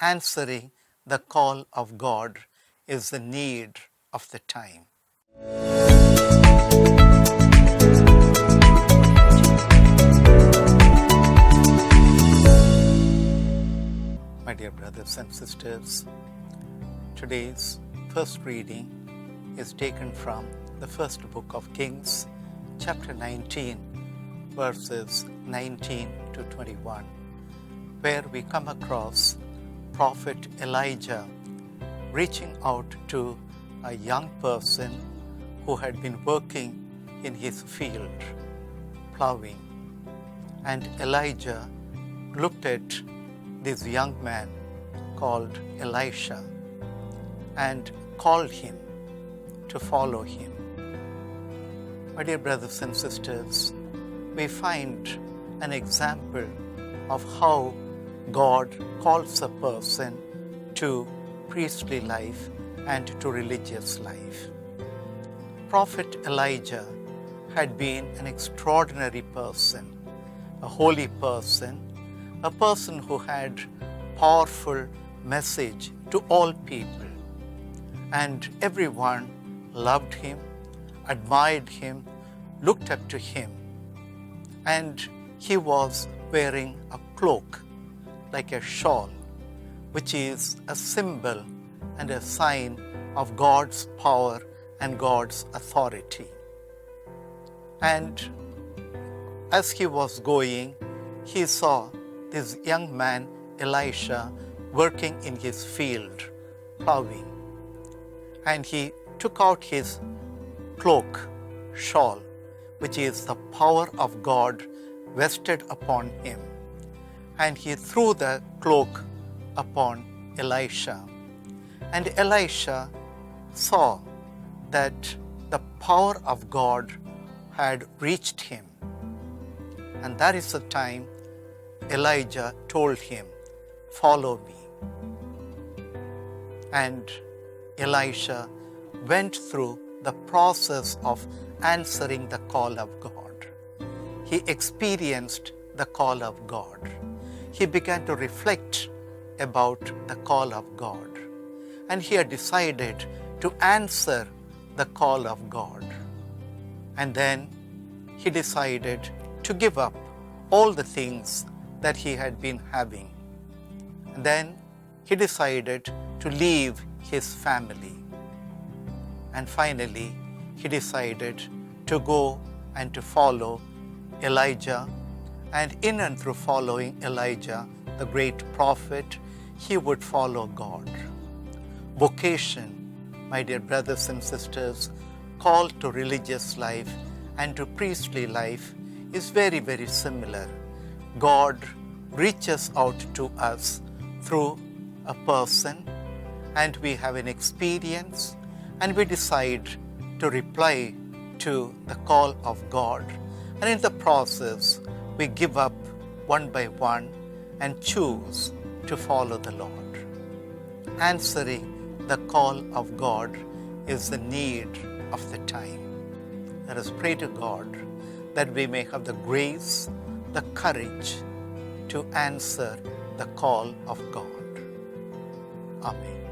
answering the call of God is the need of the time. My dear brothers and sisters, today's first reading is taken from the first book of Kings, chapter 19, verses 19 to 21, where we come across Prophet Elijah reaching out to a young person who had been working in his field, plowing. And Elijah looked at this young man called Elisha and called him to follow him. My dear brothers and sisters, we find an example of how God calls a person to priestly life and to religious life. Prophet Elijah had been an extraordinary person, a holy person, a person who had powerful message to all people, and everyone loved him, admired him, looked up to him, and he was wearing a cloak like a shawl, which is a symbol and a sign of God's power and God's authority. And as he was going, he saw this young man, Elisha, working in his field, plowing. And he took out his cloak, shawl, which is the power of God vested upon him. And he threw the cloak upon Elisha. And Elisha saw that the power of God had reached him. And that is the time Elijah told him, "Follow me." And Elisha went through the process of answering the call of God. He experienced the call of God. He began to reflect about the call of God. And he had decided to answer the call of God. And then he decided to give up all the things that he had been having. And then he decided to leave his family. And finally, he decided to go and to follow Elijah. And in and through following Elijah, the great prophet, he would follow God. Vocation, my dear brothers and sisters, call to religious life and to priestly life is very, very similar. God reaches out to us through a person, and we have an experience, and we decide to reply to the call of God. And in the process, we give up one by one and choose to follow the Lord. Answering the call of God is the need of the time. Let us pray to God that we may have the grace, the courage to answer the call of God. Amen.